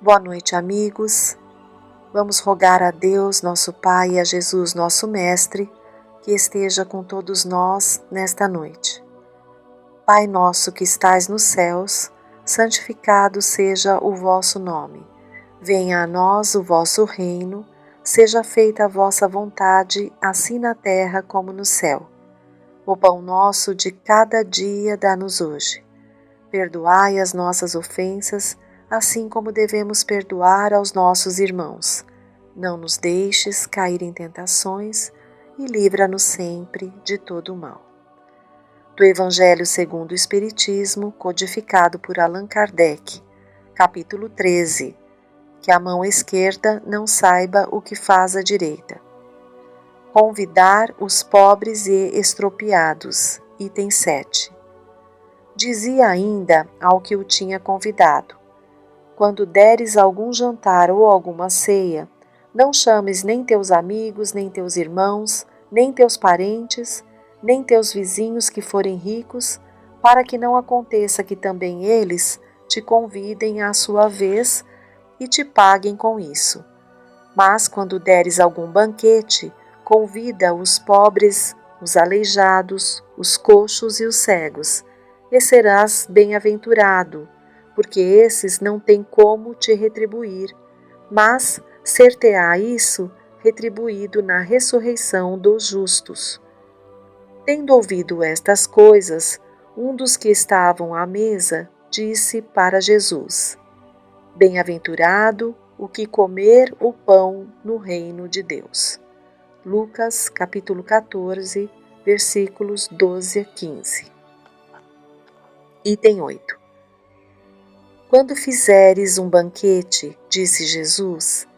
Boa noite, amigos. Vamos rogar a Deus, nosso Pai, e a Jesus, nosso Mestre, que esteja com todos nós nesta noite. Pai nosso que estais nos céus, santificado seja o vosso nome. Venha a nós o vosso reino, seja feita a vossa vontade, assim na terra como no céu. O pão nosso de cada dia dá-nos hoje. Perdoai as nossas ofensas, assim como devemos perdoar aos nossos irmãos. Não nos deixes cair em tentações e livra-nos sempre de todo o mal. Do Evangelho segundo o Espiritismo, codificado por Allan Kardec, capítulo 13, que a mão esquerda não saiba o que faz a direita. Convidar os pobres e estropiados, item 7. Dizia ainda ao que o tinha convidado: quando deres algum jantar ou alguma ceia, não chames nem teus amigos, nem teus irmãos, nem teus parentes, nem teus vizinhos que forem ricos, para que não aconteça que também eles te convidem à sua vez e te paguem com isso. Mas quando deres algum banquete, convida os pobres, os aleijados, os coxos e os cegos, e serás bem-aventurado, porque esses não têm como te retribuir, mas ser-te-á isso retribuído na ressurreição dos justos. Tendo ouvido estas coisas, um dos que estavam à mesa disse para Jesus: Bem-aventurado o que comer o pão no reino de Deus. Lucas, capítulo 14, versículos 12 a 15. Item 8. Quando fizeres um banquete, disse Jesus,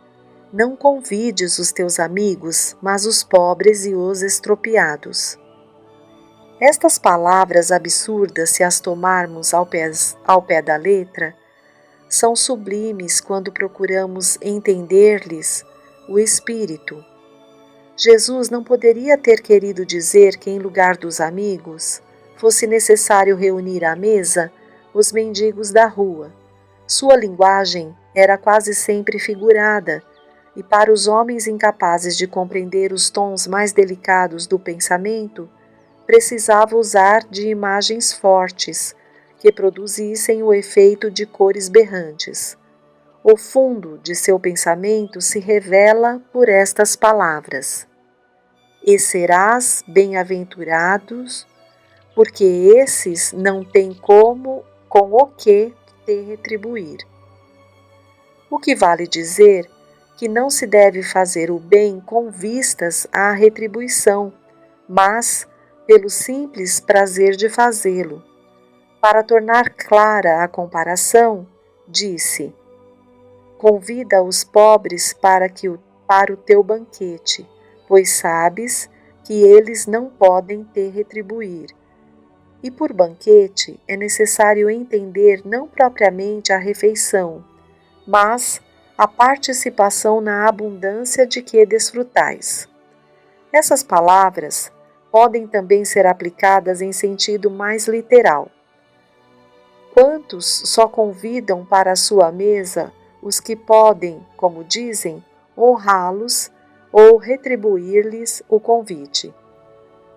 não convides os teus amigos, mas os pobres e os estropiados. Estas palavras absurdas, se as tomarmos ao pé da letra, são sublimes quando procuramos entender-lhes o espírito. Jesus não poderia ter querido dizer que, em lugar dos amigos, fosse necessário reunir à mesa os mendigos da rua. Sua linguagem era quase sempre figurada, e para os homens incapazes de compreender os tons mais delicados do pensamento, precisava usar de imagens fortes, que produzissem o efeito de cores berrantes. O fundo de seu pensamento se revela por estas palavras: E serás bem-aventurados, porque esses não têm com o que te retribuir. O que vale dizer que não se deve fazer o bem com vistas à retribuição, mas pelo simples prazer de fazê-lo. Para tornar clara a comparação, disse: Convida os pobres para o teu banquete, pois sabes que eles não podem te retribuir. E por banquete é necessário entender não propriamente a refeição, mas a participação na abundância de que desfrutais. Essas palavras podem também ser aplicadas em sentido mais literal. Quantos só convidam para a sua mesa os que podem, como dizem, honrá-los ou retribuir-lhes o convite?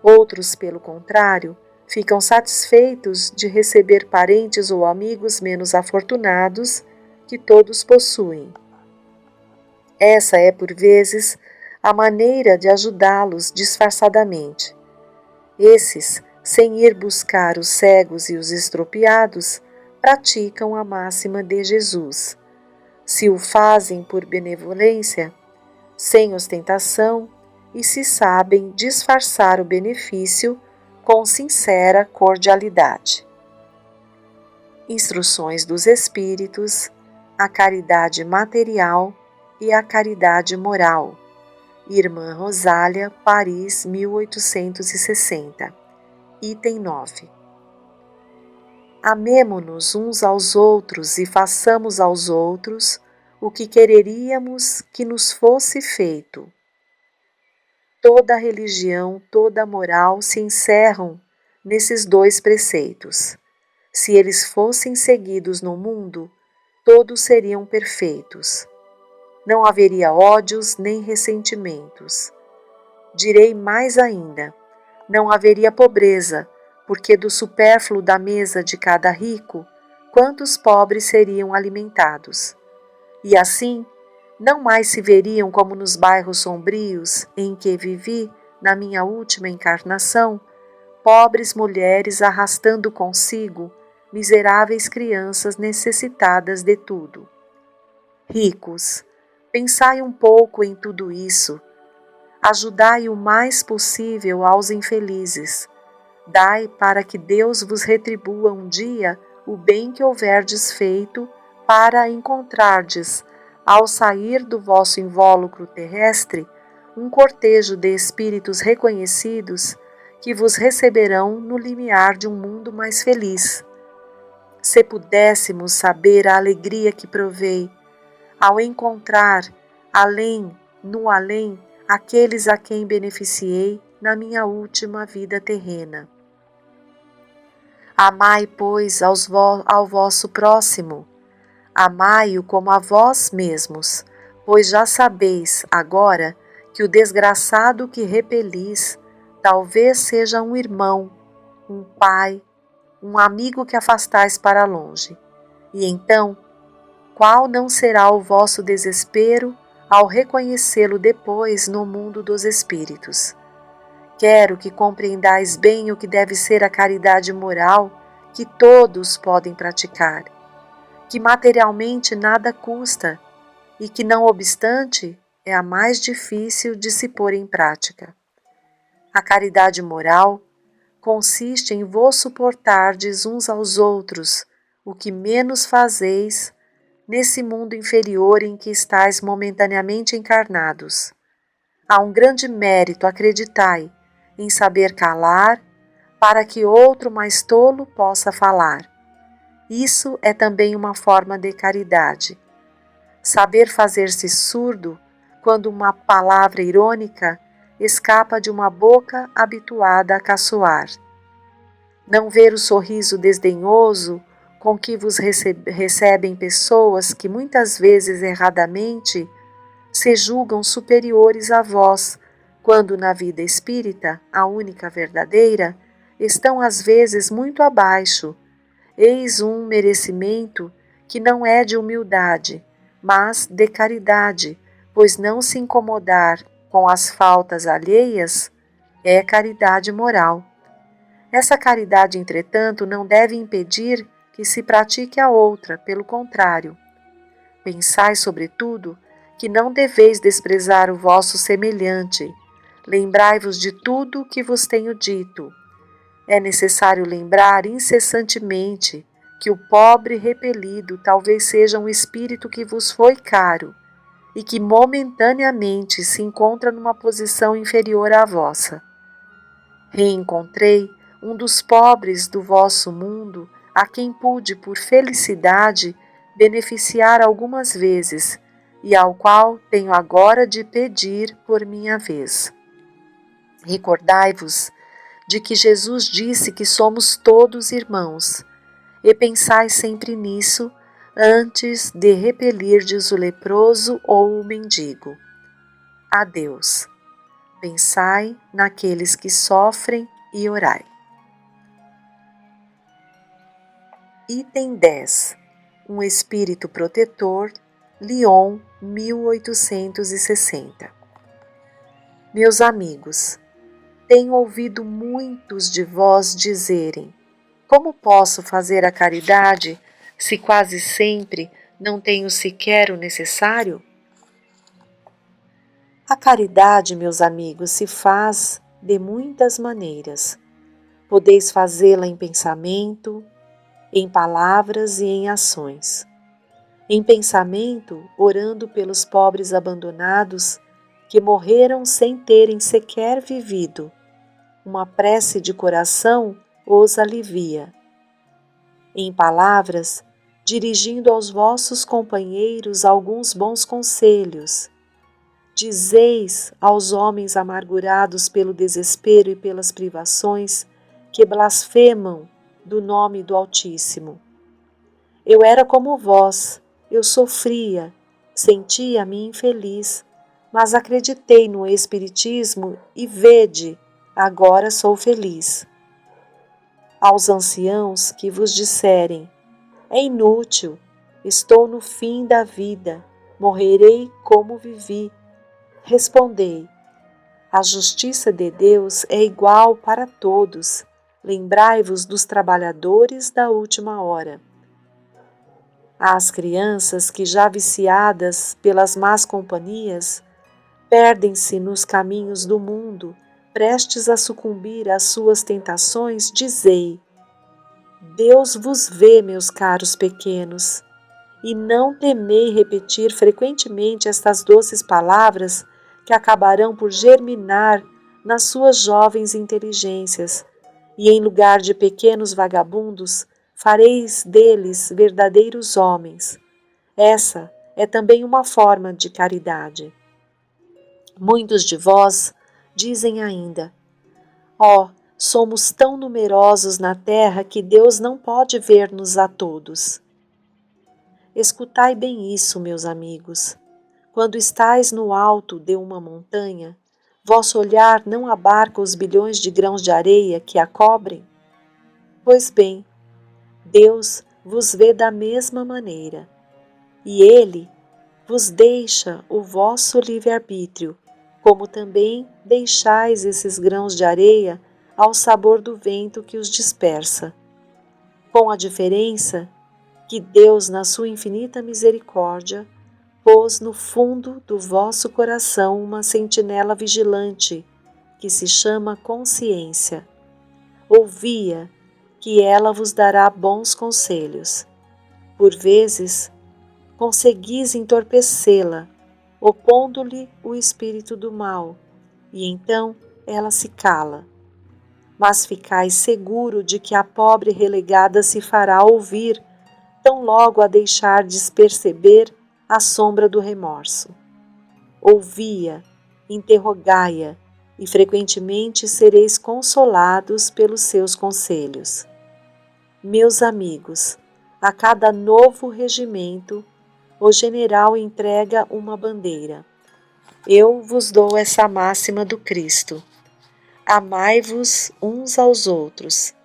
Outros, pelo contrário, ficam satisfeitos de receber parentes ou amigos menos afortunados que todos possuem. Essa é, por vezes, a maneira de ajudá-los disfarçadamente. Esses, sem ir buscar os cegos e os estropiados, praticam a máxima de Jesus. Se o fazem por benevolência, sem ostentação, e se sabem disfarçar o benefício com sincera cordialidade. Instruções dos Espíritos, a caridade material e a caridade moral. Irmã Rosália, Paris, 1860. Item 9. Amemo-nos uns aos outros e façamos aos outros o que quereríamos que nos fosse feito. Toda a religião, toda a moral se encerram nesses dois preceitos. Se eles fossem seguidos no mundo, todos seriam perfeitos. Não haveria ódios nem ressentimentos. Direi mais ainda, não haveria pobreza, porque do supérfluo da mesa de cada rico, quantos pobres seriam alimentados? E assim, não mais se veriam como nos bairros sombrios em que vivi na minha última encarnação, pobres mulheres arrastando consigo miseráveis crianças necessitadas de tudo. Ricos, pensai um pouco em tudo isso. Ajudai o mais possível aos infelizes. Dai para que Deus vos retribua um dia o bem que houverdes feito para encontrardes, ao sair do vosso invólucro terrestre, um cortejo de espíritos reconhecidos que vos receberão no limiar de um mundo mais feliz. Se pudéssemos saber a alegria que provei ao encontrar no além, aqueles a quem beneficiei na minha última vida terrena. Amai, pois, ao vosso próximo, amai-o como a vós mesmos, pois já sabeis agora que o desgraçado que repelis talvez seja um irmão, um pai, um amigo que afastais para longe. E então, qual não será o vosso desespero ao reconhecê-lo depois no mundo dos espíritos? Quero que compreendais bem o que deve ser a caridade moral que todos podem praticar, que materialmente nada custa e que, não obstante, é a mais difícil de se pôr em prática. A caridade moral consiste em vos suportardes uns aos outros o que menos fazeis nesse mundo inferior em que estáis momentaneamente encarnados. Há um grande mérito, acreditai, em saber calar, para que outro mais tolo possa falar. Isso é também uma forma de caridade. Saber fazer-se surdo quando uma palavra irônica escapa de uma boca habituada a caçoar. Não ver o sorriso desdenhoso com que vos recebem pessoas que muitas vezes erradamente se julgam superiores a vós, quando na vida espírita, a única verdadeira, estão às vezes muito abaixo. Eis um merecimento que não é de humildade, mas de caridade, pois não se incomodar com as faltas alheias é caridade moral. Essa caridade, entretanto, não deve impedir que se pratique a outra, pelo contrário. Pensai, sobretudo, que não deveis desprezar o vosso semelhante. Lembrai-vos de tudo o que vos tenho dito. É necessário lembrar incessantemente que o pobre repelido talvez seja um espírito que vos foi caro e que momentaneamente se encontra numa posição inferior à vossa. Reencontrei um dos pobres do vosso mundo a quem pude, por felicidade, beneficiar algumas vezes e ao qual tenho agora de pedir por minha vez. Recordai-vos de que Jesus disse que somos todos irmãos, e pensai sempre nisso antes de repelirdes o leproso ou o mendigo. Adeus. Pensai naqueles que sofrem e orai. Item 10. Um espírito protetor, Lyon, 1860. Meus amigos, tenho ouvido muitos de vós dizerem: como posso fazer a caridade se quase sempre não tenho sequer o necessário? A caridade, meus amigos, se faz de muitas maneiras. Podeis fazê-la em pensamento, em palavras e em ações. Em pensamento, orando pelos pobres abandonados que morreram sem terem sequer vivido. Uma prece de coração os alivia. Em palavras, dirigindo aos vossos companheiros alguns bons conselhos. Dizeis aos homens amargurados pelo desespero e pelas privações que blasfemam do nome do Altíssimo: eu era como vós, eu sofria, sentia-me infeliz, mas acreditei no Espiritismo e vede, agora sou feliz. Aos anciãos que vos disserem, é inútil, estou no fim da vida, morrerei como vivi, respondei, a justiça de Deus é igual para todos, lembrai-vos dos trabalhadores da última hora. Às crianças que, já viciadas pelas más companhias, perdem-se nos caminhos do mundo, prestes a sucumbir às suas tentações, dizei: Deus vos vê, meus caros pequenos, e não temei repetir frequentemente estas doces palavras que acabarão por germinar nas suas jovens inteligências, e em lugar de pequenos vagabundos, fareis deles verdadeiros homens. Essa é também uma forma de caridade. Muitos de vós dizem ainda, somos tão numerosos na terra que Deus não pode ver-nos a todos. Escutai bem isso, meus amigos. Quando estais no alto de uma montanha, vosso olhar não abarca os bilhões de grãos de areia que a cobrem? Pois bem, Deus vos vê da mesma maneira, e Ele vos deixa o vosso livre-arbítrio, como também deixais esses grãos de areia ao sabor do vento que os dispersa, com a diferença que Deus, na sua infinita misericórdia, pôs no fundo do vosso coração uma sentinela vigilante, que se chama consciência. Ouvia que ela vos dará bons conselhos. Por vezes, conseguis entorpecê-la, opondo-lhe o espírito do mal, e então ela se cala. Mas ficais seguro de que a pobre relegada se fará ouvir, tão logo a deixardes perceber a sombra do remorso. Ouvia, interrogai-a, e frequentemente sereis consolados pelos seus conselhos. Meus amigos, a cada novo regimento, o general entrega uma bandeira. Eu vos dou essa máxima do Cristo. Amai-vos uns aos outros.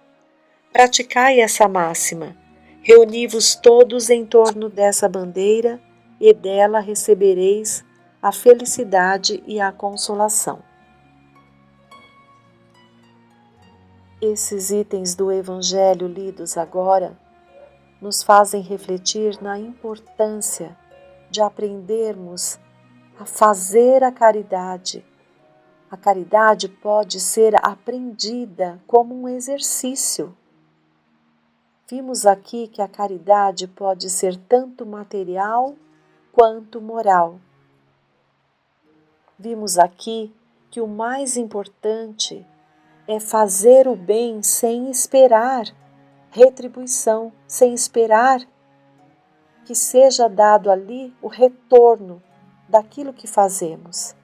Praticai essa máxima. Reuni-vos todos em torno dessa bandeira e dela recebereis a felicidade e a consolação. Esses itens do Evangelho lidos agora nos fazem refletir na importância de aprendermos a fazer a caridade. A caridade pode ser aprendida como um exercício. Vimos aqui que a caridade pode ser tanto material quanto moral. Vimos aqui que o mais importante é fazer o bem sem esperar retribuição, sem esperar que seja dado ali o retorno daquilo que fazemos.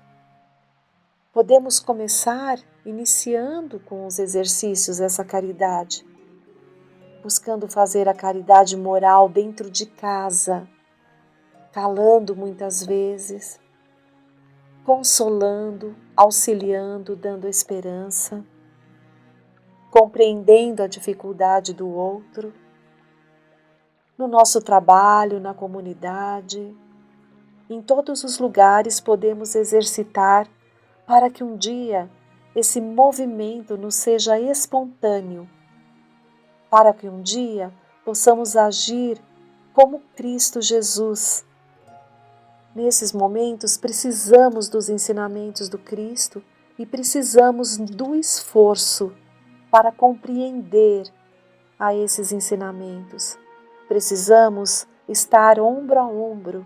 Podemos começar iniciando com os exercícios essa caridade, buscando fazer a caridade moral dentro de casa, calando muitas vezes, consolando, auxiliando, dando esperança, compreendendo a dificuldade do outro, no nosso trabalho, na comunidade, em todos os lugares podemos exercitar para que um dia esse movimento nos seja espontâneo, para que um dia possamos agir como Cristo Jesus. Nesses momentos precisamos dos ensinamentos do Cristo e precisamos do esforço para compreender a esses ensinamentos. Precisamos estar ombro a ombro,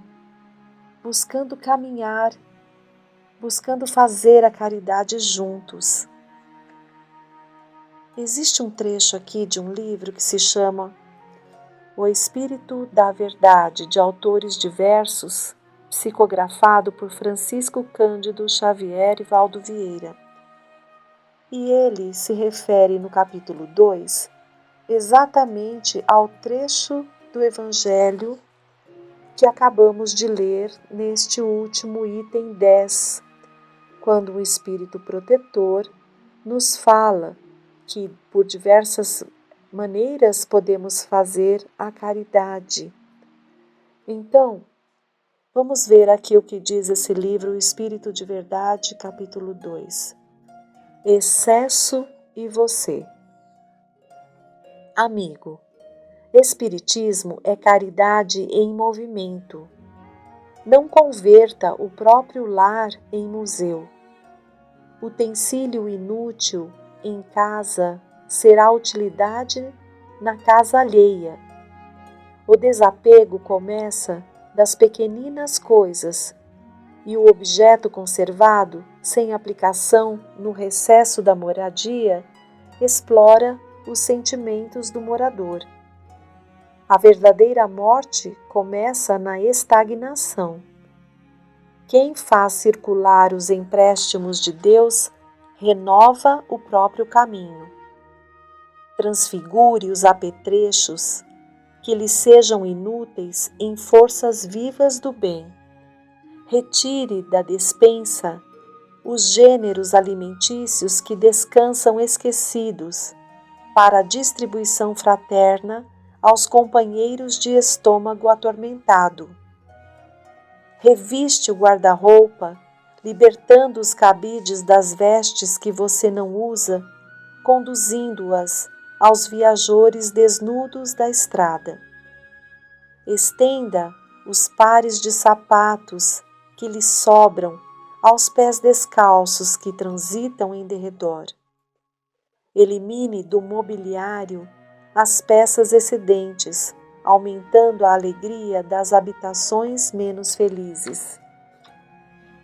buscando caminhar, buscando fazer a caridade juntos. Existe um trecho aqui de um livro que se chama O Espírito da Verdade, de autores diversos, psicografado por Francisco Cândido Xavier e Valdo Vieira. E ele se refere no capítulo 2 exatamente ao trecho do Evangelho que acabamos de ler neste último item 10, quando o Espírito Protetor nos fala que por diversas maneiras podemos fazer a caridade. Então, vamos ver aqui o que diz esse livro, O Espírito de Verdade, capítulo 2. Excesso e você. Amigo, Espiritismo é caridade em movimento. Não converta o próprio lar em museu. Utensílio inútil em casa será utilidade na casa alheia. O desapego começa das pequeninas coisas e o objeto conservado, sem aplicação no recesso da moradia, explora os sentimentos do morador. A verdadeira morte começa na estagnação. Quem faz circular os empréstimos de Deus renova o próprio caminho. Transfigure os apetrechos que lhe sejam inúteis em forças vivas do bem. Retire da despensa os gêneros alimentícios que descansam esquecidos para a distribuição fraterna aos companheiros de estômago atormentado. Reviste o guarda-roupa, libertando os cabides das vestes que você não usa, conduzindo-as aos viajores desnudos da estrada. Estenda os pares de sapatos que lhe sobram aos pés descalços que transitam em derredor. Elimine do mobiliário as peças excedentes, aumentando a alegria das habitações menos felizes.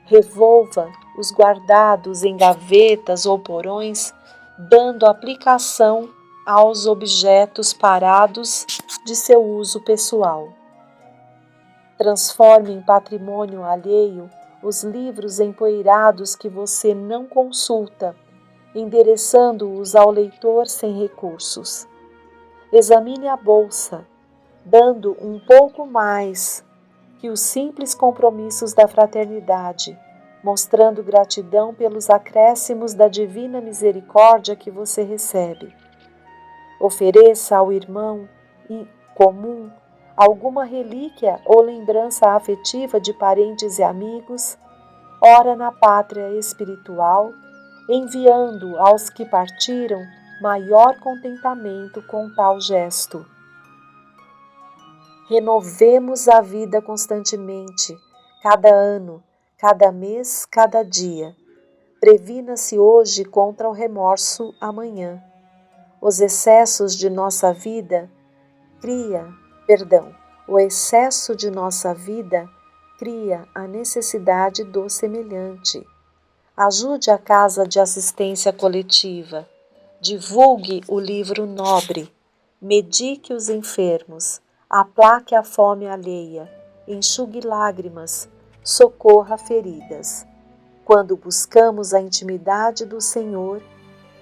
Revolva os guardados em gavetas ou porões, dando aplicação aos objetos parados de seu uso pessoal. Transforme em patrimônio alheio os livros empoeirados que você não consulta, endereçando-os ao leitor sem recursos. Examine a bolsa, dando um pouco mais que os simples compromissos da fraternidade, mostrando gratidão pelos acréscimos da divina misericórdia que você recebe. Ofereça ao irmão comum alguma relíquia ou lembrança afetiva de parentes e amigos, ora na pátria espiritual, enviando aos que partiram maior contentamento com tal gesto. Renovemos a vida constantemente, cada ano, cada mês, cada dia. Previna-se hoje contra o remorso amanhã. Os excessos de nossa vida o excesso de nossa vida cria a necessidade do semelhante. Ajude a casa de assistência coletiva. Divulgue o livro nobre. Medique os enfermos. Aplaque a fome alheia. Enxugue lágrimas. Socorra feridas. Quando buscamos a intimidade do Senhor,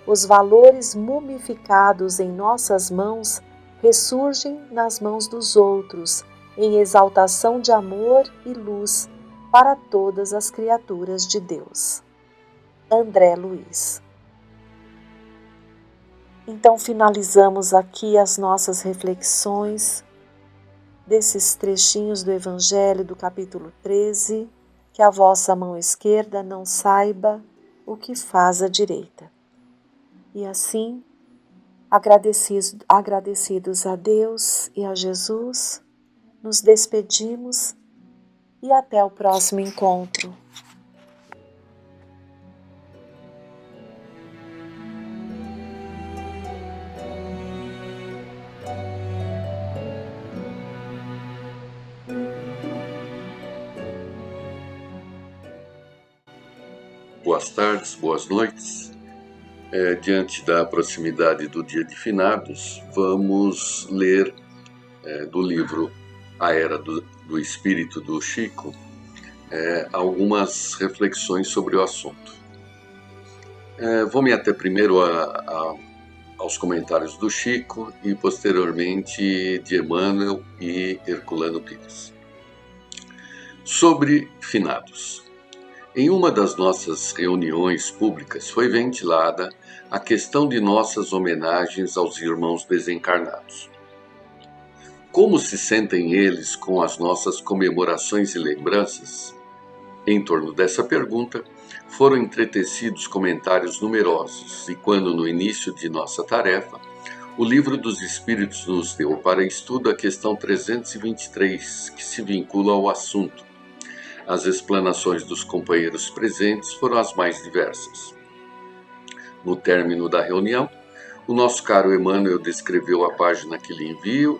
os valores mumificados em nossas mãos ressurgem nas mãos dos outros, em exaltação de amor e luz para todas as criaturas de Deus. André Luiz. Então finalizamos aqui as nossas reflexões desses trechinhos do Evangelho do capítulo 13, que a vossa mão esquerda não saiba o que faz a direita. E assim, agradecidos a Deus e a Jesus, nos despedimos e até o próximo encontro. Boas tardes, boas noites. Diante da proximidade do dia de finados, vamos ler do livro A Era do Espírito do Chico algumas reflexões sobre o assunto. Vou me ater primeiro aos comentários do Chico e posteriormente de Emmanuel e Herculano Pires. Sobre finados. Em uma das nossas reuniões públicas foi ventilada a questão de nossas homenagens aos irmãos desencarnados. Como se sentem eles com as nossas comemorações e lembranças? Em torno dessa pergunta, foram entretecidos comentários numerosos, e quando no início de nossa tarefa, o Livro dos Espíritos nos deu para estudo a questão 323, que se vincula ao assunto, as explanações dos companheiros presentes foram as mais diversas. No término da reunião, o nosso caro Emmanuel descreveu a página que lhe envio.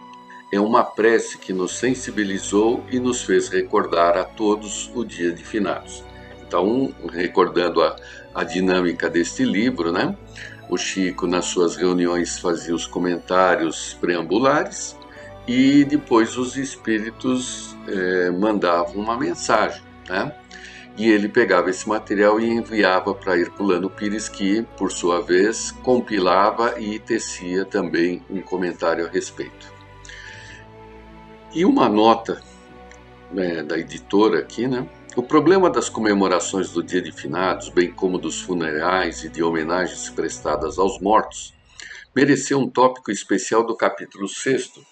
É uma prece que nos sensibilizou e nos fez recordar a todos o dia de finados. Então, recordando a dinâmica deste livro, né? O Chico, nas suas reuniões, fazia os comentários preambulares e depois os espíritos mandavam uma mensagem, né? E ele pegava esse material e enviava para Herculano Pires, que, por sua vez, compilava e tecia também um comentário a respeito. E uma nota da editora aqui, né? O problema das comemorações do Dia de Finados, bem como dos funerais e de homenagens prestadas aos mortos, mereceu um tópico especial do capítulo 6º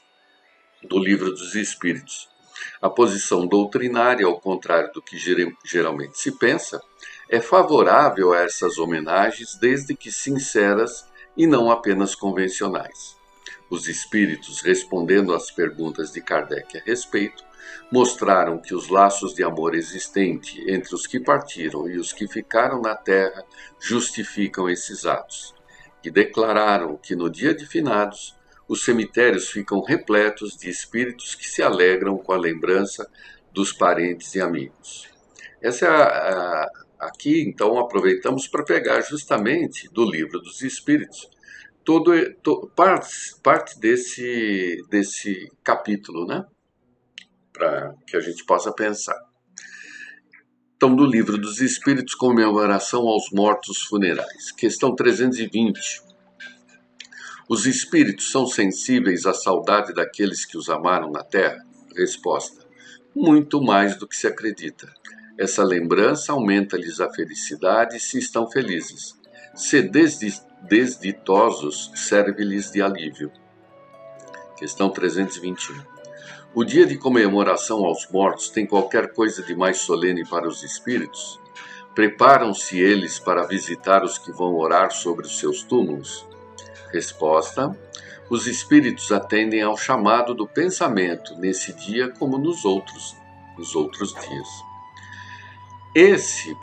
do Livro dos Espíritos. A posição doutrinária, ao contrário do que geralmente se pensa, é favorável a essas homenagens, desde que sinceras e não apenas convencionais. Os espíritos, respondendo às perguntas de Kardec a respeito, mostraram que os laços de amor existente entre os que partiram e os que ficaram na Terra justificam esses atos, e declararam que no dia de finados os cemitérios ficam repletos de espíritos que se alegram com a lembrança dos parentes e amigos. Aqui, então, aproveitamos para pegar justamente do Livro dos Espíritos parte desse capítulo, né? Para que a gente possa pensar. Então, do Livro dos Espíritos, comemoração aos mortos funerais. Questão 320. Os espíritos são sensíveis à saudade daqueles que os amaram na terra? Resposta: muito mais do que se acredita. Essa lembrança aumenta-lhes a felicidade se estão felizes. Se desditosos, serve-lhes de alívio. Questão 321. O dia de comemoração aos mortos tem qualquer coisa de mais solene para os espíritos? Preparam-se eles para visitar os que vão orar sobre os seus túmulos? Resposta: os espíritos atendem ao chamado do pensamento nesse dia como nos outros dias. Esse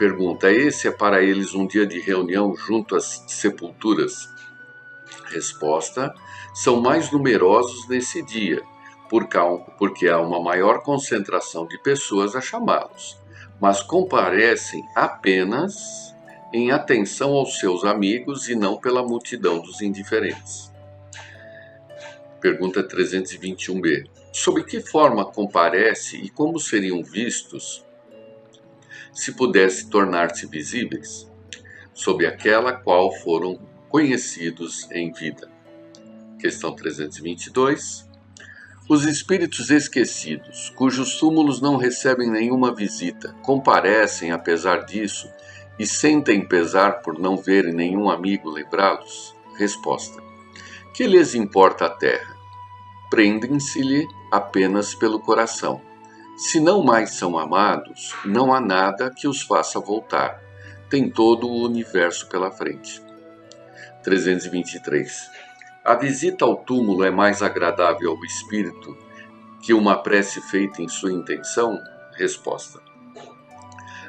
é para eles um dia de reunião junto às sepulturas? Resposta: são mais numerosos nesse dia, porque há uma maior concentração de pessoas a chamá-los, mas comparecem apenas em atenção aos seus amigos e não pela multidão dos indiferentes. Pergunta 321b. Sob que forma comparece e como seriam vistos se pudesse tornar-se visíveis? Sob aquela qual foram conhecidos em vida. Questão 322. Os espíritos esquecidos, cujos túmulos não recebem nenhuma visita, comparecem apesar disso e sentem pesar por não verem nenhum amigo lembrá-los? Resposta: que lhes importa a terra? Prendem-se-lhe apenas pelo coração. Se não mais são amados, não há nada que os faça voltar. Tem todo o universo pela frente. 323. A visita ao túmulo é mais agradável ao espírito que uma prece feita em sua intenção? Resposta: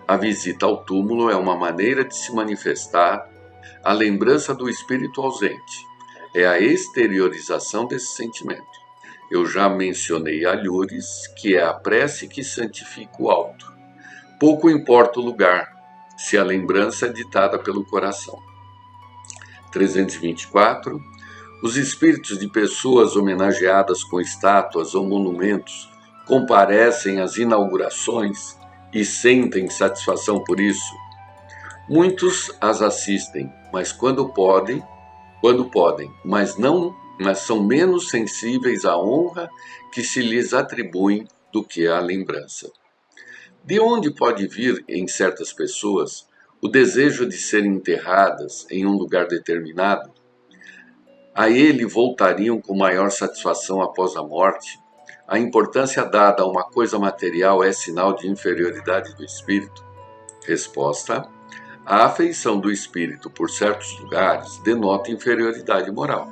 a visita ao túmulo é uma maneira de se manifestar a lembrança do espírito ausente. É a exteriorização desse sentimento. Eu já mencionei a Lures, que é a prece que santifica o alto. Pouco importa o lugar, se a lembrança é ditada pelo coração. 324. Os espíritos de pessoas homenageadas com estátuas ou monumentos comparecem às inaugurações e sentem satisfação por isso? Muitos as assistem, mas quando podem, mas são menos sensíveis à honra que se lhes atribuem do que à lembrança. De onde pode vir em certas pessoas o desejo de serem enterradas em um lugar determinado? A ele voltariam com maior satisfação após a morte? A importância dada a uma coisa material é sinal de inferioridade do espírito? Resposta: a afeição do espírito por certos lugares denota inferioridade moral.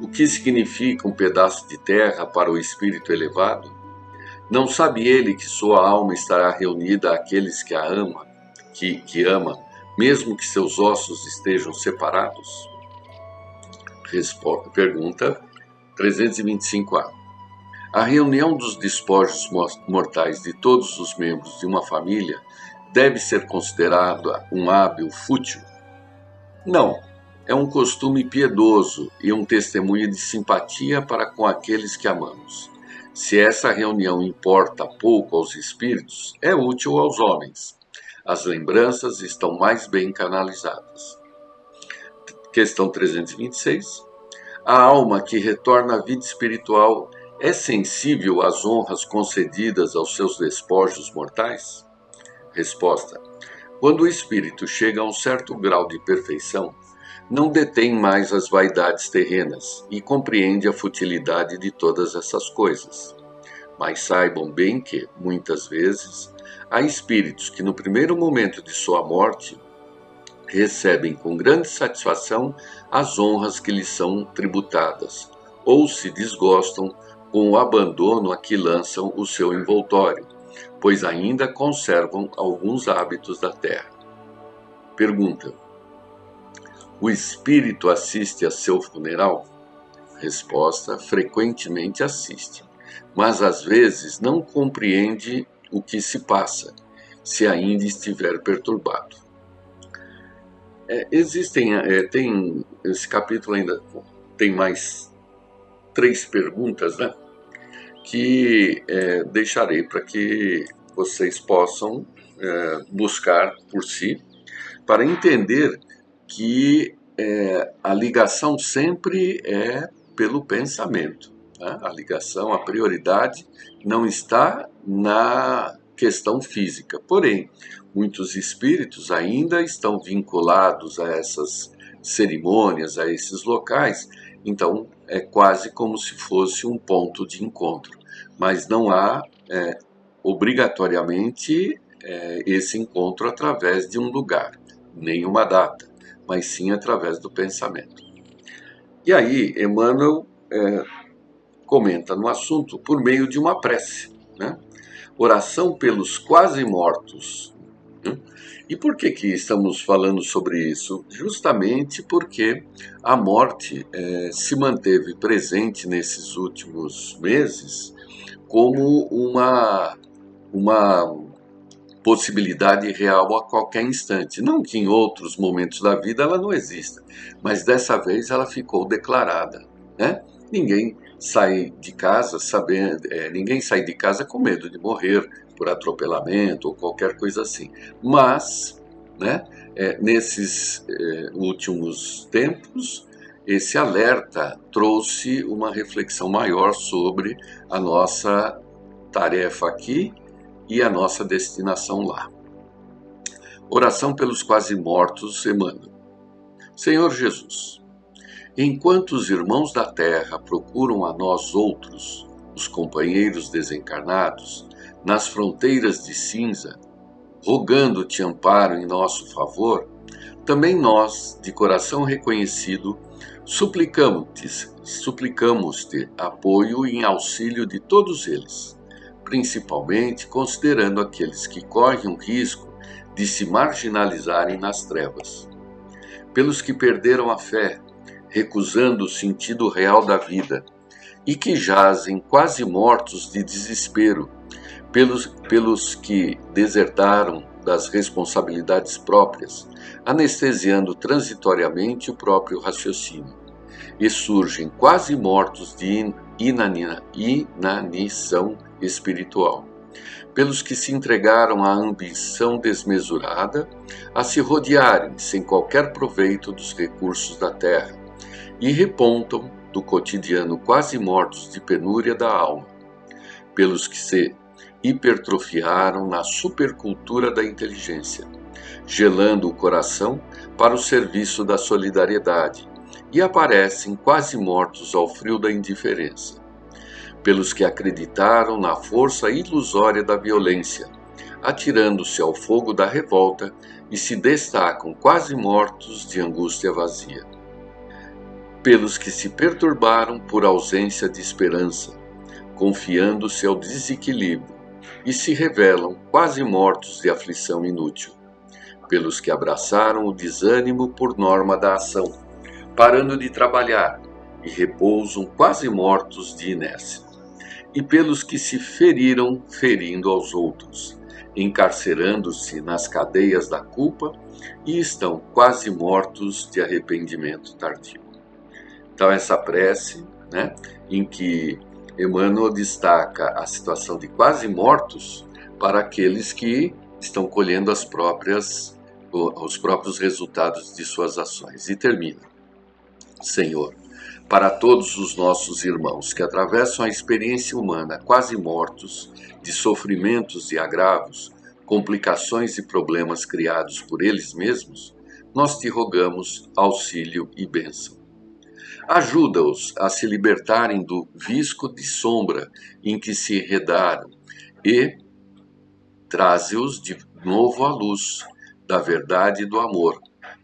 O que significa um pedaço de terra para o espírito elevado? Não sabe ele que sua alma estará reunida àqueles que a ama, que ama, mesmo que seus ossos estejam separados? Pergunta 325A. A reunião dos despojos mortais de todos os membros de uma família deve ser considerada um hábito fútil? Não, é um costume piedoso e um testemunho de simpatia para com aqueles que amamos. Se essa reunião importa pouco aos espíritos, é útil aos homens. As lembranças estão mais bem canalizadas. Questão 326. A alma que retorna à vida espiritual é sensível às honras concedidas aos seus despojos mortais? Resposta: quando o espírito chega a um certo grau de perfeição, não detém mais as vaidades terrenas e compreende a futilidade de todas essas coisas. Mas saibam bem que, muitas vezes, há espíritos que no primeiro momento de sua morte recebem com grande satisfação as honras que lhes são tributadas, ou se desgostam com o abandono a que lançam o seu envoltório, pois ainda conservam alguns hábitos da terra. Pergunta: o espírito assiste a seu funeral? Resposta: frequentemente assiste, mas às vezes não compreende o que se passa, se ainda estiver perturbado. Tem esse capítulo ainda tem mais 3 perguntas, né? Que deixarei para que vocês possam buscar por si, para entender que a ligação sempre é pelo pensamento, né? A ligação, a prioridade não está na questão física. Porém, muitos espíritos ainda estão vinculados a essas cerimônias, a esses locais, então é quase como se fosse um ponto de encontro, mas não há obrigatoriamente esse encontro através de um lugar, nem uma data, mas sim através do pensamento. E aí, Emmanuel comenta no assunto por meio de uma prece, né? Oração pelos quase mortos. E por que estamos falando sobre isso? Justamente porque a morte se manteve presente nesses últimos meses como uma possibilidade real a qualquer instante. Não que em outros momentos da vida ela não exista, mas dessa vez ela ficou declarada, né? Ninguém sai de casa ninguém sai de casa com medo de morrer por atropelamento ou qualquer coisa assim. Mas, né, nesses últimos tempos, esse alerta trouxe uma reflexão maior sobre a nossa tarefa aqui e a nossa destinação lá. Oração pelos quase mortos, Emmanuel. Senhor Jesus, enquanto os irmãos da terra procuram a nós outros, os companheiros desencarnados, nas fronteiras de cinza, rogando-te amparo em nosso favor, também nós, de coração reconhecido, suplicamos-te apoio em auxílio de todos eles, principalmente considerando aqueles que correm o risco de se marginalizarem nas trevas. Pelos que perderam a fé, recusando o sentido real da vida, e que jazem quase mortos de desespero, pelos que desertaram das responsabilidades próprias, anestesiando transitoriamente o próprio raciocínio, e surgem quase mortos de inanição espiritual, pelos que se entregaram à ambição desmesurada, a se rodearem sem qualquer proveito dos recursos da terra, e repontam do cotidiano quase mortos de penúria da alma, pelos que se hipertrofiaram na supercultura da inteligência, gelando o coração para o serviço da solidariedade, e aparecem quase mortos ao frio da indiferença. Pelos que acreditaram na força ilusória da violência, atirando-se ao fogo da revolta e se destacam quase mortos de angústia vazia. Pelos que se perturbaram por ausência de esperança, confiando-se ao desequilíbrio, e se revelam quase mortos de aflição inútil. Pelos que abraçaram o desânimo por norma da ação, parando de trabalhar, e repousam quase mortos de inércia. E pelos que se feriram ferindo aos outros, encarcerando-se nas cadeias da culpa e estão quase mortos de arrependimento tardio. Então essa prece, em que Emmanuel destaca a situação de quase mortos para aqueles que estão colhendo os próprios resultados de suas ações. E termina: Senhor, para todos os nossos irmãos que atravessam a experiência humana quase mortos, de sofrimentos e agravos, complicações e problemas criados por eles mesmos, nós te rogamos auxílio e bênção. Ajuda-os a se libertarem do visco de sombra em que se enredaram e traze-os de novo à luz da verdade e do amor,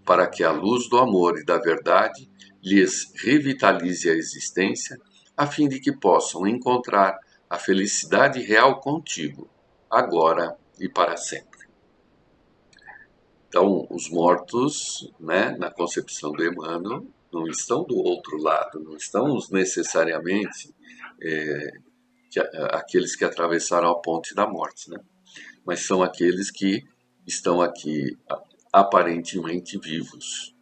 para que a luz do amor e da verdade lhes revitalize a existência, a fim de que possam encontrar a felicidade real contigo, agora e para sempre. Então, os mortos, na concepção do Emmanuel, não estão do outro lado, não estão necessariamente aqueles que atravessaram a ponte da morte, mas são aqueles que estão aqui aparentemente vivos,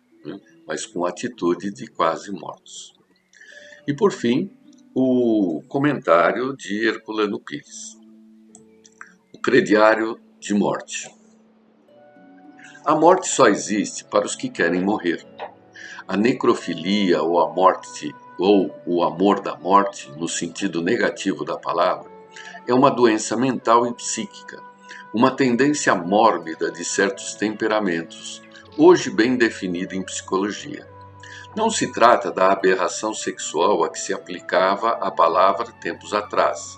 mas com atitude de quase mortos. E por fim, o comentário de Herculano Pires. O crediário de morte. A morte só existe para os que querem morrer. A necrofilia ou a morte ou o amor da morte, no sentido negativo da palavra, é uma doença mental e psíquica, uma tendência mórbida de certos temperamentos, hoje bem definida em psicologia. Não se trata da aberração sexual a que se aplicava a palavra tempos atrás,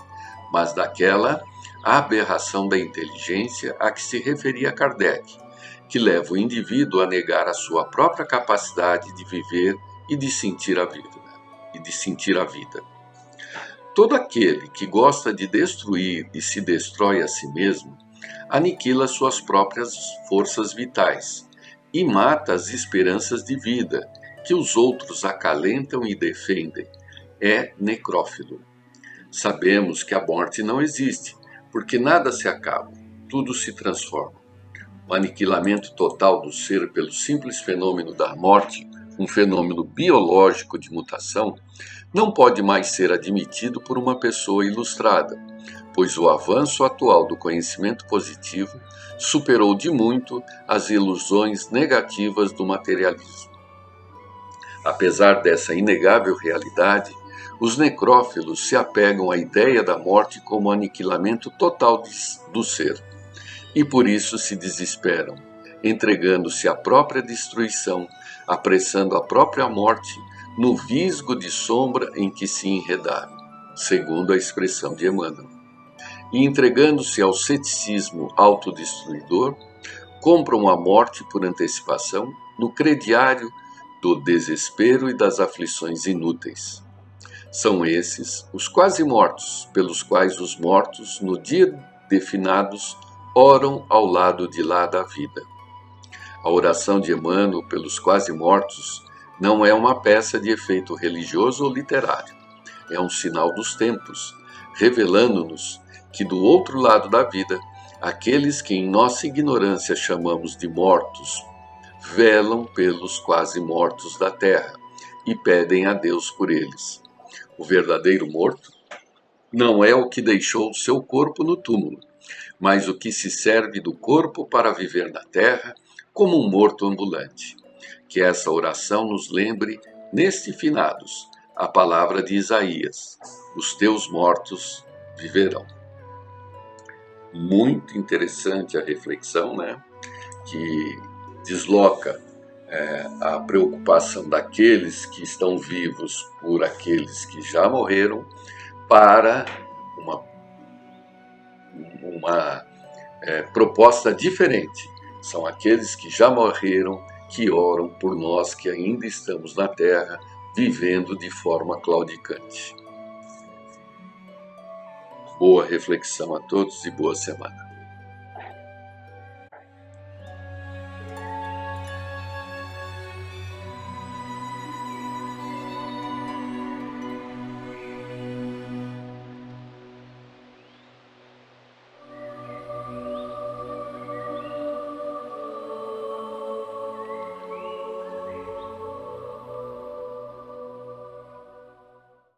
mas daquela aberração da inteligência a que se referia Kardec, que leva o indivíduo a negar a sua própria capacidade de viver e de sentir a vida. Todo aquele que gosta de destruir e se destrói a si mesmo, aniquila suas próprias forças vitais e mata as esperanças de vida que os outros acalentam e defendem. É necrófilo. Sabemos que a morte não existe, porque nada se acaba, tudo se transforma. O aniquilamento total do ser pelo simples fenômeno da morte, um fenômeno biológico de mutação, não pode mais ser admitido por uma pessoa ilustrada, pois o avanço atual do conhecimento positivo superou de muito as ilusões negativas do materialismo. Apesar dessa inegável realidade, os necrófilos se apegam à ideia da morte como aniquilamento total do ser, e por isso se desesperam, entregando-se à própria destruição, apressando a própria morte no visgo de sombra em que se enredaram, segundo a expressão de Emmanuel. E entregando-se ao ceticismo autodestruidor, compram a morte por antecipação no crediário do desespero e das aflições inúteis. São esses os quase mortos, pelos quais os mortos, no dia de finados, oram ao lado de lá da vida. A oração de Emmanuel pelos quase mortos não é uma peça de efeito religioso ou literário. É um sinal dos tempos, revelando-nos que do outro lado da vida, aqueles que em nossa ignorância chamamos de mortos, velam pelos quase mortos da terra e pedem a Deus por eles. O verdadeiro morto não é o que deixou o seu corpo no túmulo, mas o que se serve do corpo para viver na terra como um morto ambulante. Que essa oração nos lembre, neste finados, a palavra de Isaías: os teus mortos viverão. Muito interessante a reflexão, né? Que desloca a preocupação daqueles que estão vivos por aqueles que já morreram para uma proposta diferente. São aqueles que já morreram que oram por nós que ainda estamos na Terra, vivendo de forma claudicante. Boa reflexão a todos e boa semana.